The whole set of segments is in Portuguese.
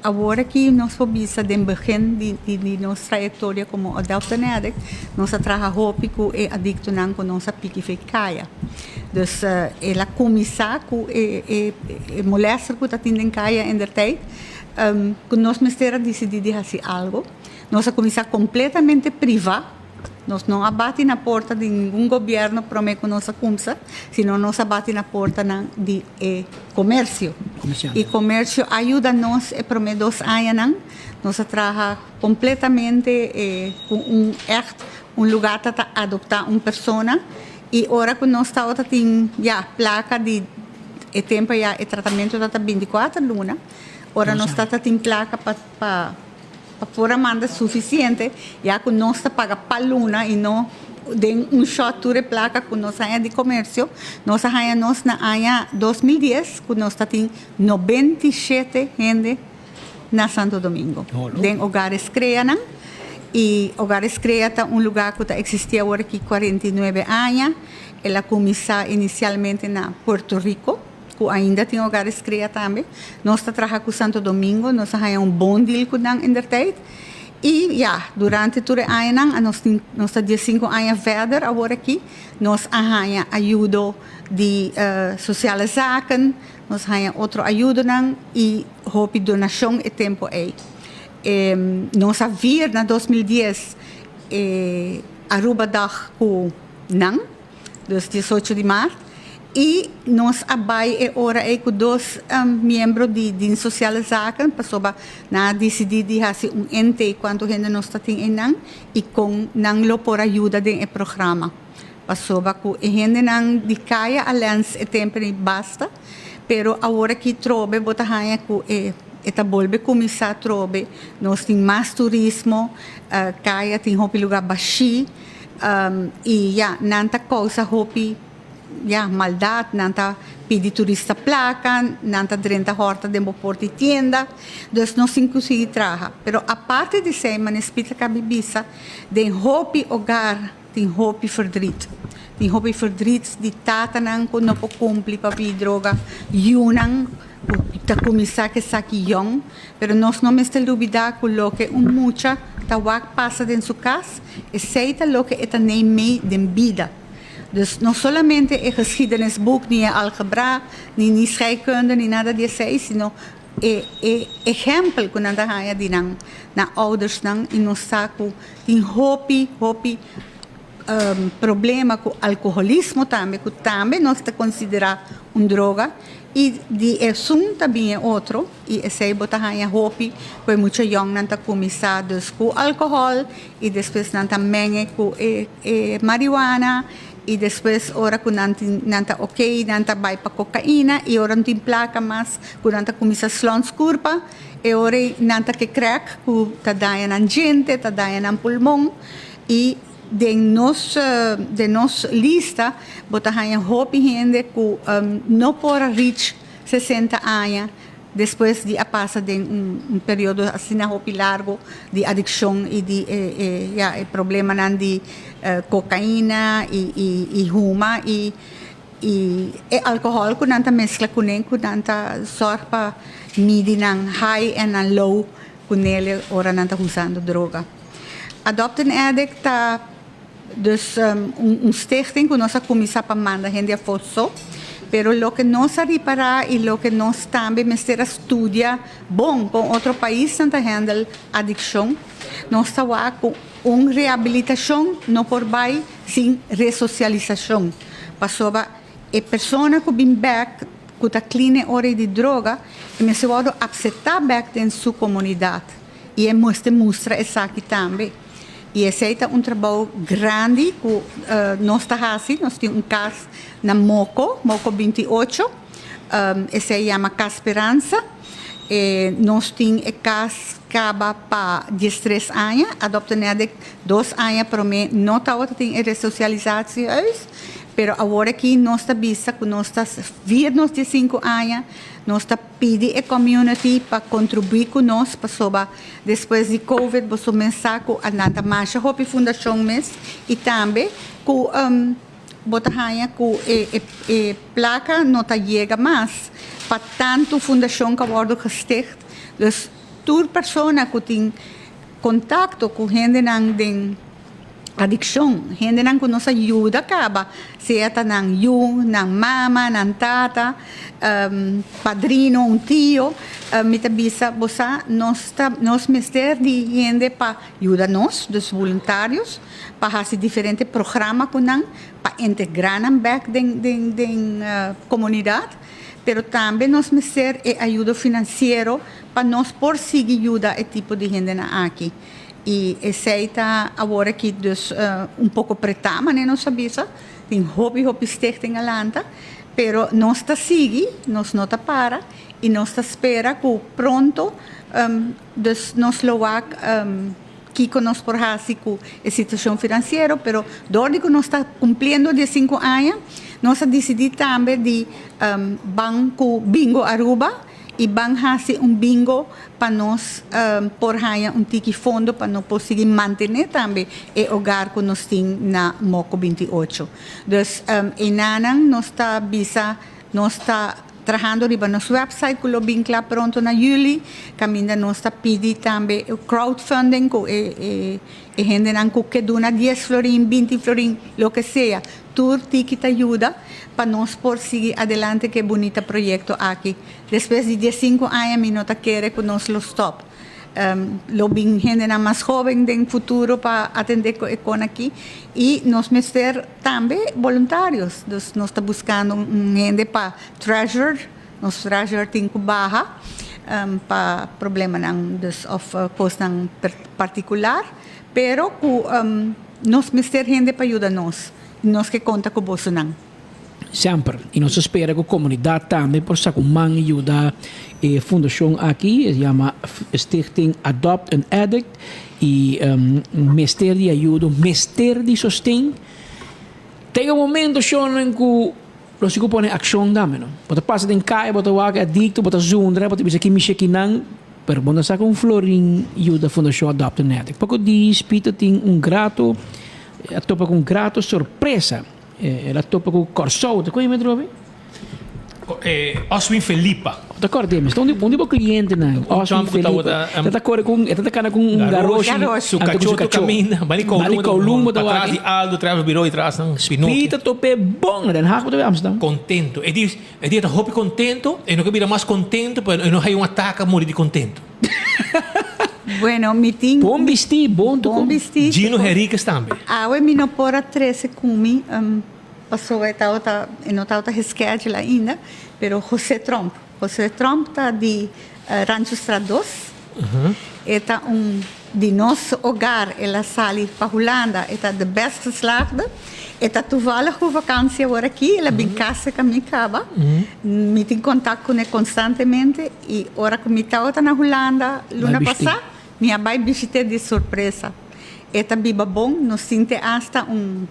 Agora que nós vamos de begin de nossa trajetória como Adoption Addict, nós trabalhamos com o adicto não com nossa piquificaia. Dus ela começar com a molestar que está tendo em caia em der tijd, que nós decidir fazer algo, nós começar completamente privado. Nós não abate na porta de nenhum governo para que nossa comça, senão nós abate na porta de comércio. E comércio ajuda nós a para 2 anos, nós trabalha completamente com um lugar para adotar uma pessoa. E agora que nós estamos tendo placa de tempo o tratamento está 24 lunas, agora nós estamos tendo placa para fora manda suficiente, já que nós está paga para luna e não de shot de placa que nós de comércio, nós na ano 2010 que nós está tendo 97 gente na Santo Domingo. Den hogares crean e hogares crea lugar que existia agora aqui 49 anos. Ela começou inicialmente na Porto Rico, que ainda tem hogares cria também. Nós trabalhamos com Santo Domingo, nós temos bom deal com them in der tijd. E durante todo o ano, nós estamos 15 anos verder agora aqui, nós temos ajuda de sociale zaken, nós temos outra ajuda e hope donação e tempo aí. Nós vir na 2010 Aruba Dag com não, dus 18 de março. E nós abai ora com 2 membros de sociale zaken, para na decidir de fazer ente quando gente nós está tendo e com não por ajuda de programa. Para que a gente não de caia alliance e tempo basta, pero agora que trobe bota hanha que eta volve começar a trobe, nós tem mais turismo, caia tem hopi lugar baixi, e nanta coisa hopi maldade, nanta pedir turista placa, nanta drenta horta de porta e tienda, dus nós inclusive traja. Pero a parte de semana, espírita cabibisa, den hopi hogar, tem hopi verdriet. Tem hopi verdriet de tata nang ko não pode cumprir para droga, yunang, ta começar que saki young, pero nós não me está duvidar com lo que mucha tawak passa dentro sua casa, e seita lo que eta nem mei den vida. Dus não somente é geschiedenisboek, nem é algebra, nem scheikunde, nem nada disso, sino é exemplo que nós temos de na ouders e nós saco tem hopi problema com alcoolismo também, que também nós te considera droga e de assunto também é outro e esse bota hanya hopi que muito young nanta começar com álcool e depois nanta menge com marihuana. E depois, ora que nanta nanta vai para cocaína, e ora não tem placa mais, que nanta começa a slons curva, e ora nanta que crack, que tá daia na gente, tá daia na pulmão, e de nos lista, bota hanha hopi gente que não pode reach 60 anos, depois de passa de período assim na hopi largo de adicção e de problema de cocaína e ruma e álcool que nanta mescla com nem que nanta sorpa midi nang high and low com ele ora nanta usando droga. Adoption Addict tá dus stichting que nós começar para mandar gente a fosso. Pero lo que nós reparar e lo que nós também mestra estudia bom com outro país tanta handle adicção, nós estamos com reabilitação não por vai sem resocialização. Passou a pessoa que vem back que está clean hora de droga e me se pode aceitar back em sua comunidade e é mostra isso aqui também. E esse é trabalho grande que nós estamos fazendo. Nós temos caso na Moco 28, esse se chama Casa Esperança. Nós temos caso que acaba para 13 anos, Adoption Addict 2 anos para mim, não tem ressocialização, mas agora que nós estamos vista que nós estamos 5 anos, nós estamos pedindo a community para contribuir com nós, para depois de Covid, vamos começar com a nata marcha, a fundação mesmo, e também com botar que a placa não chega mais, para tanto fundação que wordt gesticht. Dus toer persona que tem contato com gente nang den adicção, gente nang nos ajuda acaba, seja nang nang mama, nang tata, padrino, tio, me tabisa bosa nos mister de gente para ajudar nós, dos voluntários, para fazer diferentes programas com nang, para integrar nang back den comunidade, pero também nos mister ajuda financeiro para nós por seguir ajuda esse tipo de gente na aqui. E aceita agora que dus pouco preta, mas não sabia, tem hobby stichting alanta, pero nós está sigue, nós não está para e nós está espera que pronto dus nós loak que conosco por hasi com a situação financeira, pero desde que nós está cumprindo 15 anos, nós decidimos também de banco bingo Aruba e vamos fazer bingo para nós por ganhar tiki fundo para nós conseguir manter também o hogar que nós temos na Moco 28. Então, nós está trabalhando riba nosso website que lo vincula pronto na julho, caminha nós está pedindo também o crowdfunding que gente não que dona 10 florin, 20 florin, lo que seja, tudo tiki te ajuda para nós por seguir adelante que bonito projeto aqui. Depois de 15 anos, me nota querer que nós lo stop. Lo bem gente mais jovem no futuro para atender com aqui e nós mister também voluntários. Nós está buscando gente para treasure, nós treasure tem que barra para problema dos of cost particular, pero nós mister gente para ajudar nós que conta com você não. Sempre. E nós espera que a comunidade também possa com man ajuda a fundação aqui, se chama Stichting Adopt an Addict e Mister de ajuda, Mister de sostém. Tem momento em que nós se põe ação também, não? Você passa em casa, você vai adicto, você zundra, você bisa que mixa que não, pero quando você com florin ajuda a fundação Adopt an Addict. Porque diz, Peter tem grato, topa com grato surpresa. Ela topa com o Corsou, te conhece, Robi? Oswin Felipa. D'accordo, mas onde o cliente não? Oswin Felipa. Tá corre com, tá cara com garoto. Su cachorro caminha, bali com lumbo da atrás de Aldo, atrás birou e traz um Pinocchio. Pita tope bom, den haak de Amsterdam. Contento. E diz tá hopi contento, e não que vira mais contento, pero não hay um ataque a morrer de contento. Bueno, meeting. Bom vestir, bom vestir. Gino Henriquez também. Eu me não pora 13 comi, passou não estava reschedule ainda, pero José Trump está de Rancho Strados. Está de nosso hogar, ela sali para Holanda, está de best geslaagde. Está toevallig com vakantie agora aqui, ela bem casa com a minha caba. Me tem contato com ele constantemente e hora que me estava na Holanda, luna passada, minha mãe visitou de surpresa. Eta biba bom, nos sinte hasta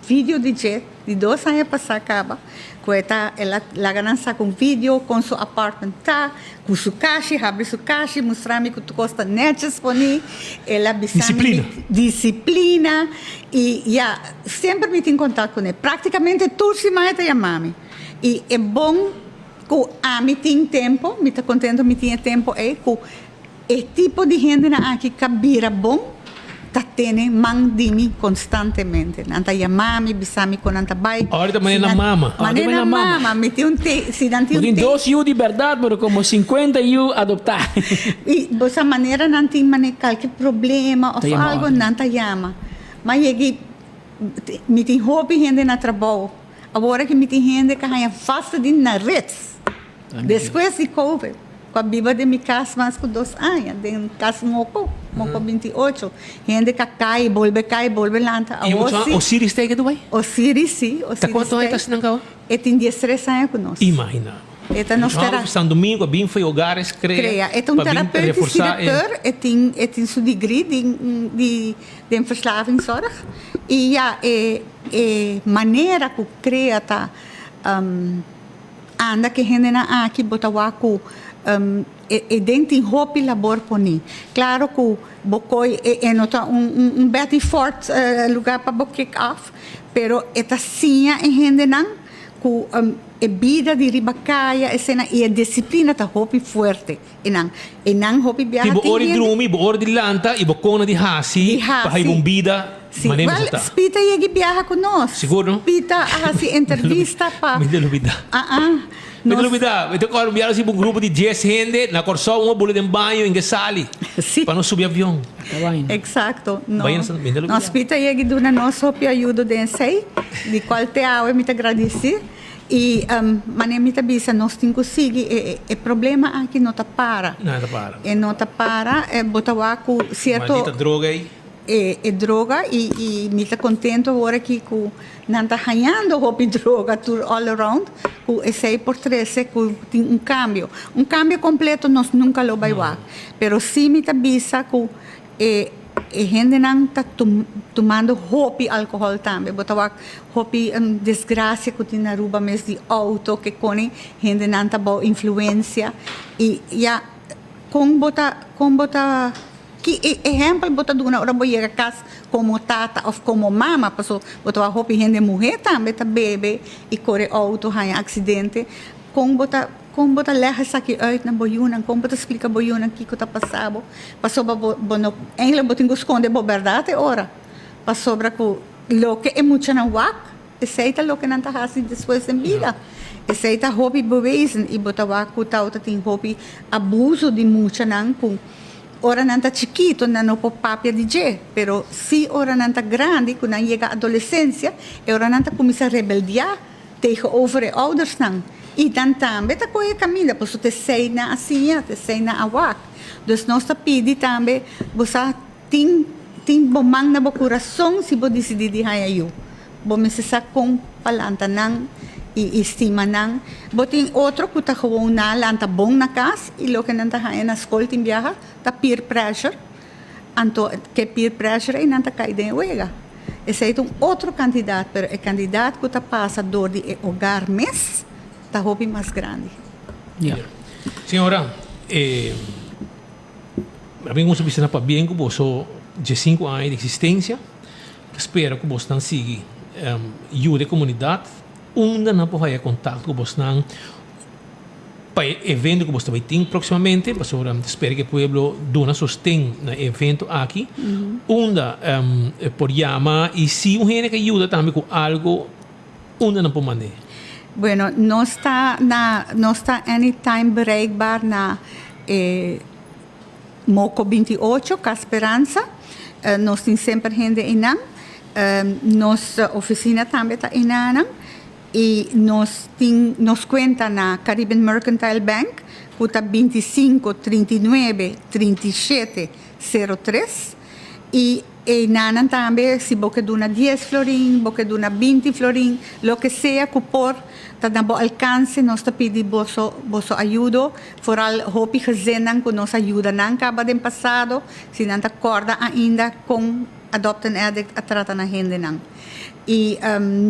vídeo de 2 anos passar acaba, que ela ganha com vídeo com seu apartamento, com sua caixa, abre sua caixa, mostrar-me que tu gosta netes por mim, ela disciplina e sempre me tem contato com ele, praticamente tudo se mais te chamame. E é bom que me tem tempo, me está contente, me tem tempo que o tipo de gente aqui cabira bom. Tatene mandimi constantemente. Nanta yamami, bisami con nanta bai. Ahorita maneira mama. Maneira mama. Meti se danti tem 2 yu de verdade, mas como 50 yu adoptar. E essa maneira não tem qualquer problema ou algo, nanta yama. Mas me tem hobby gente na trabalho. Agora que me tem gente que ganha fácil de na redes. Depois de Covid. Com a biba de minha casa, mais com 2 anos, de casa Moco 28. Gente que cai, volve lanta. E o Sirius tem que tu vai? O Sirius, sim. Tá quanto anos está não cá? Ele tem 13 anos conosco. Imagina. Então, nós terapeuta. São domingo, bem foi hogares, cria. É terapeuta e diretor, ele tem seu degree de verslavingszorg. E maneira que cria anda que gente na aqui botawa ku dentro hopi labor poni. Claro que bocoi nota beti fort lugar para kick off, pero eta sinha em gente não que e vida de ribacaya e a disciplina ta hopi fuerte enang hopi biyahe Tipo ori drumi, bo ori di lanta, ibo kona di hasi, Di hasi. pahay mong bida, Sim, manemos well, ata. spita yagi biyahe ko nos. Siguro? Spita si entrevista pa. May dalubida. May dalubida. Ito ko, biyara si buong grupo di 10 gente, na korso mo, bulo ng banyo, inga sali. Sim. Para não subir avião. Kawain. Exacto. No. Bayan sa Mindelo. Nós pita yagi duna nos hopi ayudo den sei, di qual te awe mi te agradeci. E manemita bisa nós tem consegui e problema aqui não tá para. Nada para. E não tá para, botawa com certo Maldita droga aí. e droga e me está contento agora que não está ganhando hopi droga all around com esse por 13 com tem um cambio completo nós nunca lo vai ver pero sim me está bisa com gente não está tomando hopi álcool também botawa hopi desgraça que tem na rua mês de auto que com gente não está boa influência e já com bota que exemplo bota duna ora boia casa como tata ou como mama passou bota a roupa gente mulher também tá bebê e corre auto há acidente com bota leha saki uit na boyuna com bota explica boyuna que tá passado passou bono engla botingo esconde bo verdade ora passou para lo que é muito na wak aceita lo que não tá assim depois em vida aceita hobby bewezen e bota wak tá tem hobby abuso de muito não com ora não está chiquito, não pode papia de je, pero se ora não está grande, quando chega a adolescência, ora não está começa a rebeldear tegenover de ouders não. E dan também está com a caminho, pois te sei na assim, te sei na awak. Dus nós está pedindo também, você tem bomang na bo coração se você decidir de hayayu. Bo me se sa com palanta não e estima não. Botin outro que está gewoon na lanta bom na casa e lo que não está na escola tem viaja, tá peer pressure. Anto que peer pressure e não está caído em uega. Esse é outro candidato, pero o candidato que está passador de hogar mês, está hobby mais grande. Yeah. Senhora, a mim gosto de pensar para bem que você de 5 anos de existência, espero que você não siga ajuda a comunidade, onde não pode ter contato com você não para evento que você vai ter proximamente, para espero que o povo dona sostém no evento aqui, onde por chamar e se um gente que ajuda também com algo, onde não pode mandar. Bueno, não está anytime bereikbaar na Moco 28, com a Esperança. Nós temos sempre gente em Nang. Nossa oficina também está em Nang. E nós conta na Caribbean Mercantile Bank, que está 25 39 37 03. E Nanan também, se você dona 10 florin, você dona 20 florin, lo que seja que por tá na alcance, nós tá pedindo vosso ajuda, foral hopi gezinnen que nos ajuda não acaba de passado, se não tá corda ainda com Adopt an Addict a tratar na gente não. E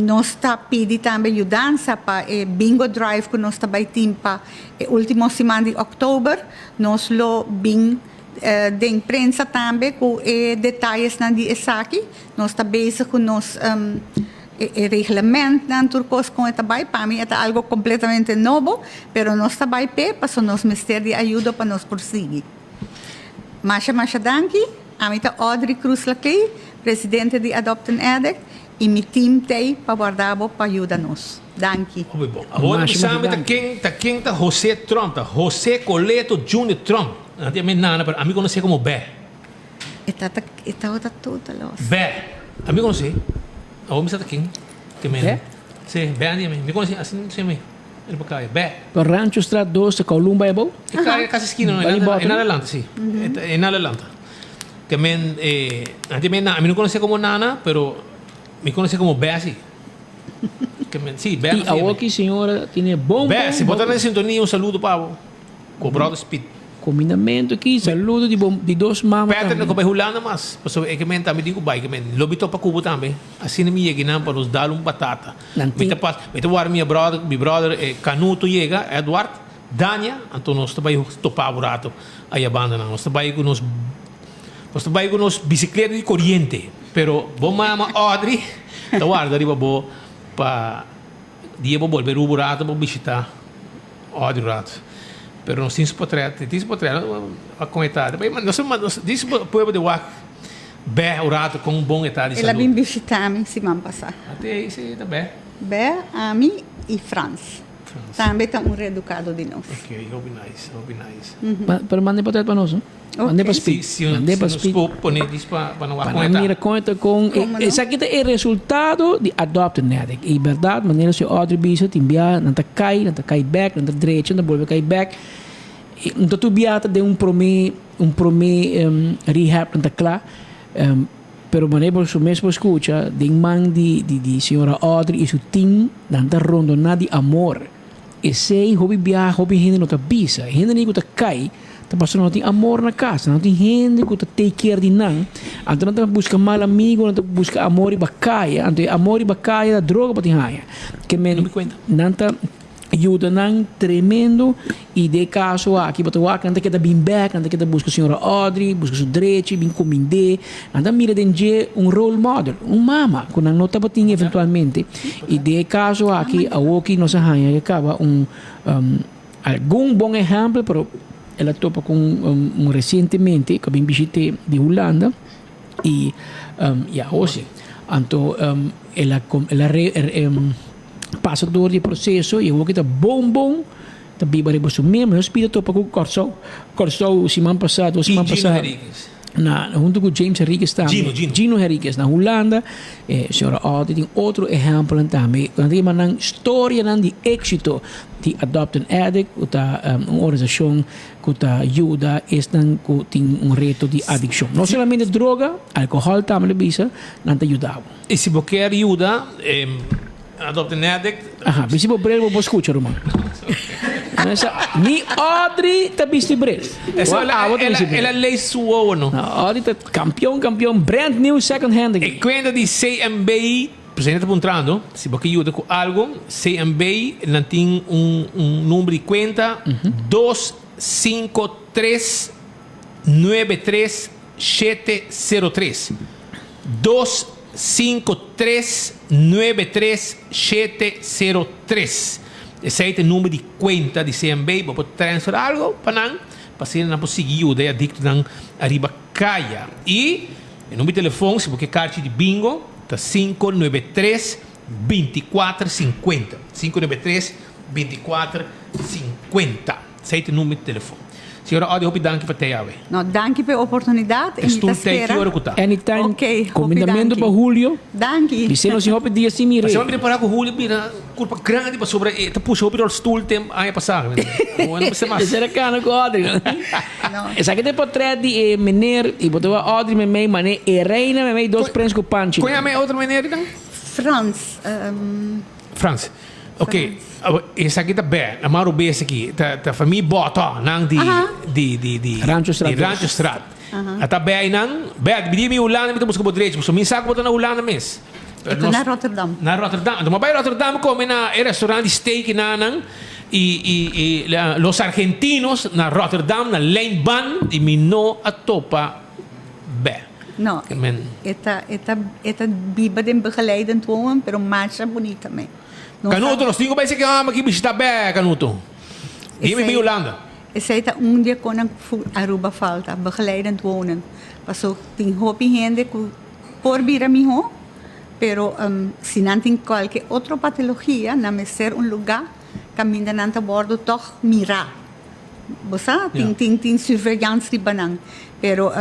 nós tá pedindo também ajudança para bingo drive que nós tá baiting para último semana de outubro, nós lo de imprensa também com detalhes na de aqui nós está bezig com nos regulamento na turcos com esta bai para mim é algo completamente novo pero nós está bai para nós ministério de ajuda para nós prosseguir Masha danki a mim tá Audrey Cruz Laclay presidente de Adopt an Addict e mi team tei para guardar para ajudar nós danki agora sabe quem tá José Trump tá José Coleto Jr. Trump não tem nada para amigo não sei como Bé está tudo los Bé amigo não sei a me está quem que me sim Bé me conhece assim não sei me ele para cá Bé Per Rancho Strat 2, Columba é bom? é cá casa esquina em adelante sim em adelante que men a mim não conhece como Nana pero me conhece como Bé assim que men sim Bé E a aqui, senhora, tem bom. Bé se botar na sintonia saludo para o brother Speed Combinamento aqui, saludo de dois mamas. Peter não come hulando mas so é que men também digo bai que men lobito para cubo também assim não me chega não para nos dar batata me te war minha brother Canuto chega Eduardo Dania então nós também topar burato aí a banda nós também com nos bicicleta de corrente pero bom mama Audrey tá guarda riba bo para dia vou volver o rato para visitar o rato. Pero não se potreto, a comentar. Mas disse povo de Wak, bem o rato com um bom estado de Ela saúde. vem visitar-me semana passada. Até aí você tá bem. Bé, a mim e Franz. Também está reeducado de nós. Ok, hope nice. Pero mande para para nós, mande para speak, Se mande para nos speak. poner isso para não Para mira conta com essa aqui é o resultado de Adopt an Addict. E verdade, maneira se Audrey Bisa te envia, não tá cai back, não tá direito, não volve cai back. Não tá tu biata de um prome rehab não tá claro. Pero maneira su mesmo escucha de man di senhora Audrey e su team não tá rondo nada de amor. E sei hobby biar, hobby gente não tá bisa, gente nem tá cai. Tá passando não tem amor na casa, não tem gente que tá take care de não. Então não tá busca mal amigo, não tá busca amor e bacaia, então amor e bacaia da droga para tinha. Que men Não me conta. não tá ajuda não tremendo e de caso aqui botou a canta que tá bem back, canta que tá busca a senhora Audrey, busca su direito, bem cominde, anda mira dentro role model, mama, que não tá batendo eventualmente. E de caso aqui a Woki não se arranha que acaba algum bom exemplo, pero ela topa com recentemente que eu visitei de Holanda e hoje então ela passa door die processo e ook het bom tá biba rebo su mesmo hospital topa com Corso semana passada Gino Henriquez. junto com James Henriquez também Gino Henriquez na Holanda senhora Audrey tem outro exemplo também quando tem uma história de êxito de Adopt an Addict uma organização que ajuda que tem reto de adicção não somente droga, álcool também bisa não te ajudava E se você quer ajuda, Adopt an Addict. Aha, bisi mo brel mo escucha rumah. Ni Audrey ta bisi brel. Ela lei sua ou não? Audrey ta campeão, brand new second hand. E quando de CMB, presidente apontando, se você ajuda com algo, CMB não tem número de conta 253 93 703. 253-93-703. Esse é o número de conta de CMB. Você pode transferir algo para você não conseguir o adicto na arriba caia. E o número de telefone, se você carta de bingo, está 593-2450. 593-2450. Esse é o número de telefone. Senhora, eu hoop dank voor te hebben. No, dank pela oportunidade. Estou te ora kuta. Anytime. Ok, Comendamento hopi, para Julio. Dank. Disse não se hope dia sim mire. Mas eu me preparar com o Julio, mira, culpa grande para sobre, te puxa o pirol stool tem aí passar. Não precisa mais. Esse era cana com Audrey. Essa aqui tem portrait de Mener e botou Audrey me mei mané e reina me mei dois prens com panchi. Conhece outra maneira não? Frans. Frans. Ok. Essa aqui tá bem. A maior base aqui, tá família bota nang de Rancho Strat. De Rancho Strat. Tá bem nang, bem, bidi mi Holanda, mi busca direito, so minsa ko na Holanda mes. Ito na Rotterdam. Na Rotterdam. Então, mabay Rotterdam ko na restaurant de steak na nang e los argentinos na Rotterdam na Lane Ban e mi no atopa bem. No, esta biba de begeleidend wonen, pero marcha bonita me. Canuto, nós temos que ver que aqui visita bem, Canuto. Dime bem Holanda. Esse é um dia quando Aruba falta, begeleidend wonen. Paso tem hopi gente que por vir a mi ho, pero se não tem qualquer outra patologia, não é ser um lugar que ainda não está bordo toch mirar. Você tem surveillance de banang, pero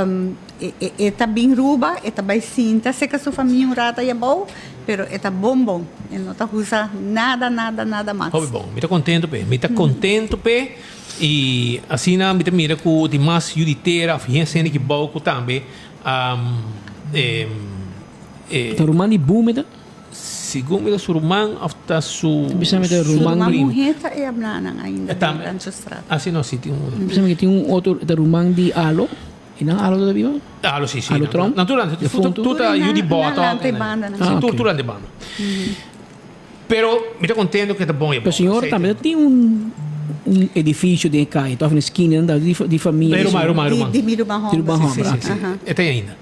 está bem ruba, está bem cinta, sei que a sua família rata é bom, pero está bom, e não está usa nada mais. Oh, bom, me tá contento pe, e assim na me tá mira com de mais juditeira, gente que bom também, Tá rumani búmeda. segundo o surumang after su Bisa me ter rumang Surumang muheta e ablanang ainda Tam- Rancho Strat. assim não sítio Bisa me tem outro da rumang di alo. Inang alo da biba? ah lo sì sì Allo Trump? naturalmente Defunto? tutta io di botto Nell'altra banda, no? sì Ah, ok. tutto l'ante banda però mi sta contento che è buono Pero senhor também tem edifício de cai, tô na esquina da de família. Roma Di Mirubang Di Mirubang Homes. Homes. e te ainda